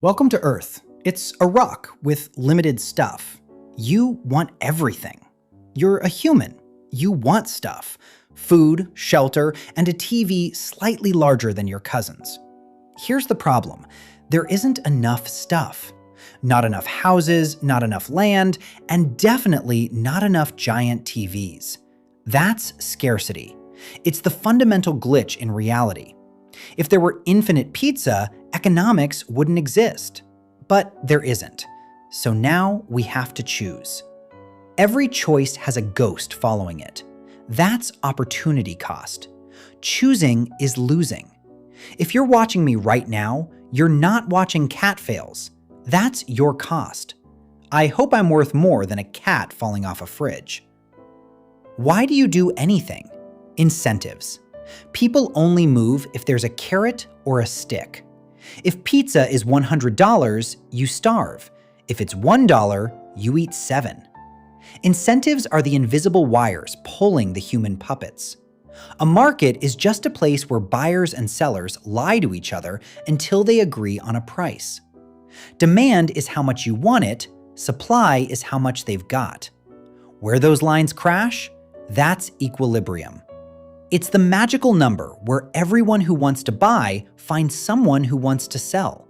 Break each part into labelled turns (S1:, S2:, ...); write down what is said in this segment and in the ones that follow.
S1: Welcome to Earth. It's a rock with limited stuff. You want everything. You're a human. You want stuff. Food, shelter, and a TV slightly larger than your cousin's. Here's the problem. There isn't enough stuff. Not enough houses, not enough land, and definitely not enough giant TVs. That's scarcity. It's the fundamental glitch in reality. If there were infinite pizza, economics wouldn't exist. But there isn't. So now we have to choose. Every choice has a ghost following it. That's opportunity cost. Choosing is losing. If you're watching me right now, you're not watching cat fails. That's your cost. I hope I'm worth more than a cat falling off a fridge. Why do you do anything? Incentives. People only move if there's a carrot or a stick. If pizza is $100, you starve. If it's $1, you eat 7. Incentives are the invisible wires pulling the human puppets. A market is just a place where buyers and sellers lie to each other until they agree on a price. Demand is how much you want it, supply is how much they've got. Where those lines crash, that's equilibrium. It's the magical number where everyone who wants to buy finds someone who wants to sell.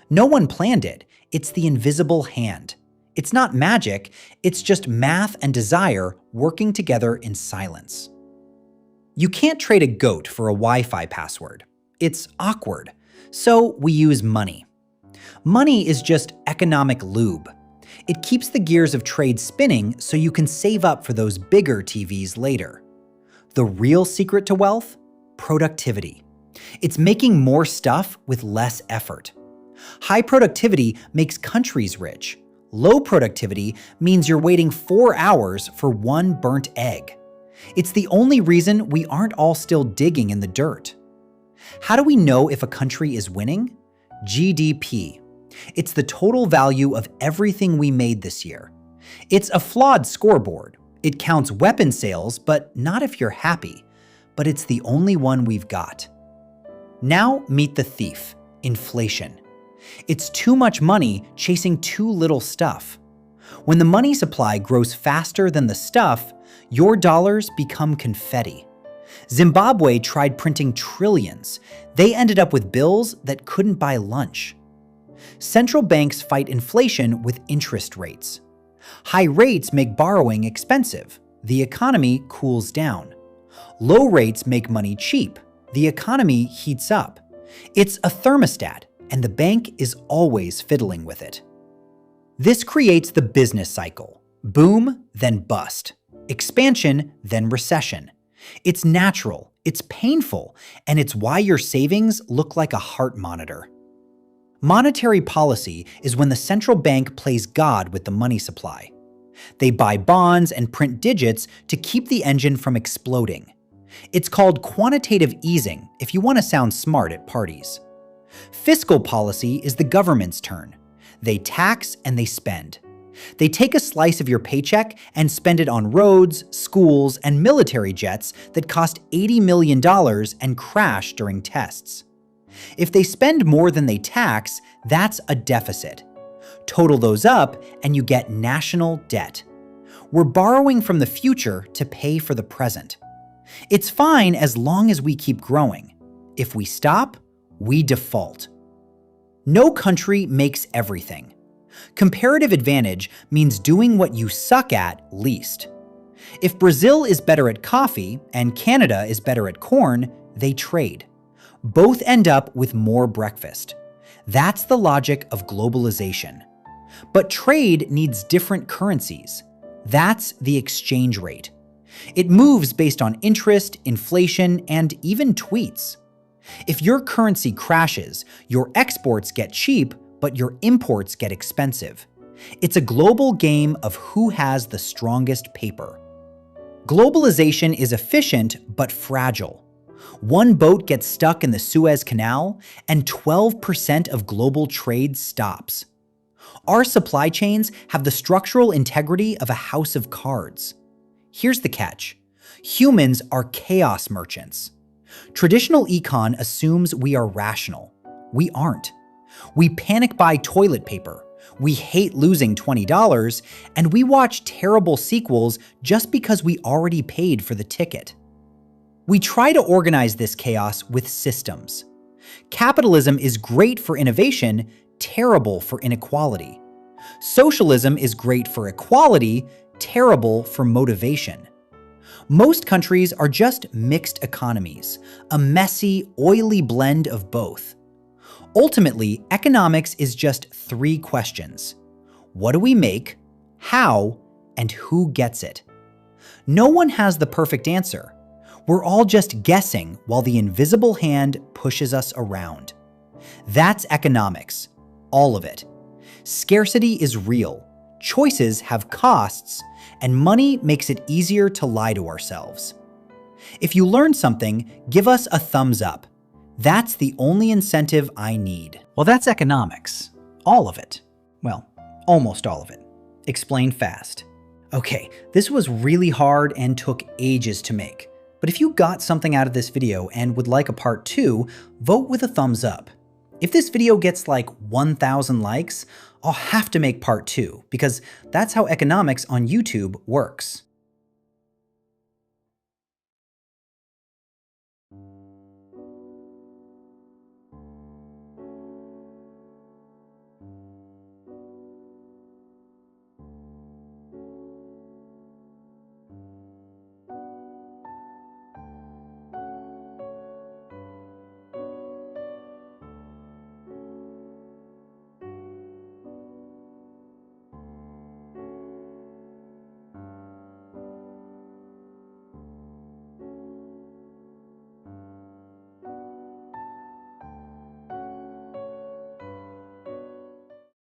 S1: No one planned it. It's the invisible hand. It's not magic, it's just math and desire working together in silence. You can't trade a goat for a Wi-Fi password. It's awkward. So we use money. Money is just economic lube. It keeps the gears of trade spinning so you can save up for those bigger TVs later. The real secret to wealth? Productivity. It's making more stuff with less effort. High productivity makes countries rich. Low productivity means you're waiting 4 hours for one burnt egg. It's the only reason we aren't all still digging in the dirt. How do we know if a country is winning? GDP. It's the total value of everything we made this year. It's a flawed scoreboard. It counts weapon sales, but not if you're happy. But it's the only one we've got. Now meet the thief, inflation. It's too much money chasing too little stuff. When the money supply grows faster than the stuff, your dollars become confetti. Zimbabwe tried printing trillions. They ended up with bills that couldn't buy lunch. Central banks fight inflation with interest rates. High rates make borrowing expensive. The economy cools down. Low rates make money cheap. The economy heats up. It's a thermostat, and the bank is always fiddling with it. This creates the business cycle. Boom, then bust. Expansion, then recession. It's natural, it's painful, and it's why your savings look like a heart monitor. Monetary policy is when the central bank plays God with the money supply. They buy bonds and print digits to keep the engine from exploding. It's called quantitative easing if you want to sound smart at parties. Fiscal policy is the government's turn. They tax and they spend. They take a slice of your paycheck and spend it on roads, schools, and military jets that cost $80 million and crash during tests. If they spend more than they tax, that's a deficit. Total those up and you get national debt. We're borrowing from the future to pay for the present. It's fine as long as we keep growing. If we stop, we default. No country makes everything. Comparative advantage means doing what you suck at least. If Brazil is better at coffee and Canada is better at corn, they trade. Both end up with more breakfast. That's the logic of globalization. But trade needs different currencies. That's the exchange rate. It moves based on interest, inflation, and even tweets. If your currency crashes, your exports get cheap, but your imports get expensive. It's a global game of who has the strongest paper. Globalization is efficient but fragile. One boat gets stuck in the Suez Canal, and 12% of global trade stops. Our supply chains have the structural integrity of a house of cards. Here's the catch. Humans are chaos merchants. Traditional econ assumes we are rational. We aren't. We panic buy toilet paper. We hate losing $20, and we watch terrible sequels just because we already paid for the ticket. We try to organize this chaos with systems. Capitalism is great for innovation, terrible for inequality. Socialism is great for equality, terrible for motivation. Most countries are just mixed economies, a messy, oily blend of both. Ultimately, economics is just 3 questions. What do we make? How? And who gets it? No one has the perfect answer. We're all just guessing while the invisible hand pushes us around. That's economics. All of it. Scarcity is real. Choices have costs, and money makes it easier to lie to ourselves. If you learned something, give us a thumbs up. That's the only incentive I need. Well, that's economics. All of it. Well, almost all of it. Explained fast. Okay, this was really hard and took ages to make. But if you got something out of this video and would like a part 2, vote with a thumbs up. If this video gets like 1,000 likes, I'll have to make part 2 because that's how economics on YouTube works.